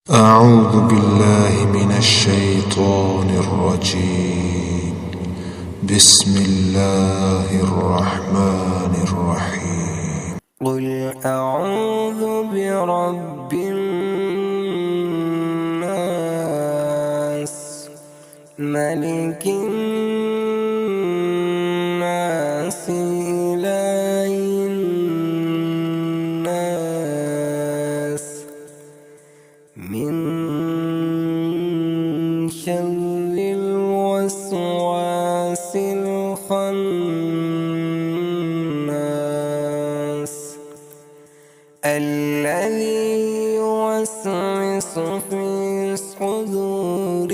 أعوذ بالله من الشيطان الرجيم. بسم الله الرحمن الرحيم. قل أعوذ برب الناس ملك الناس إله الناس من شر الوسواس الخناس الذي يوسوس في صدور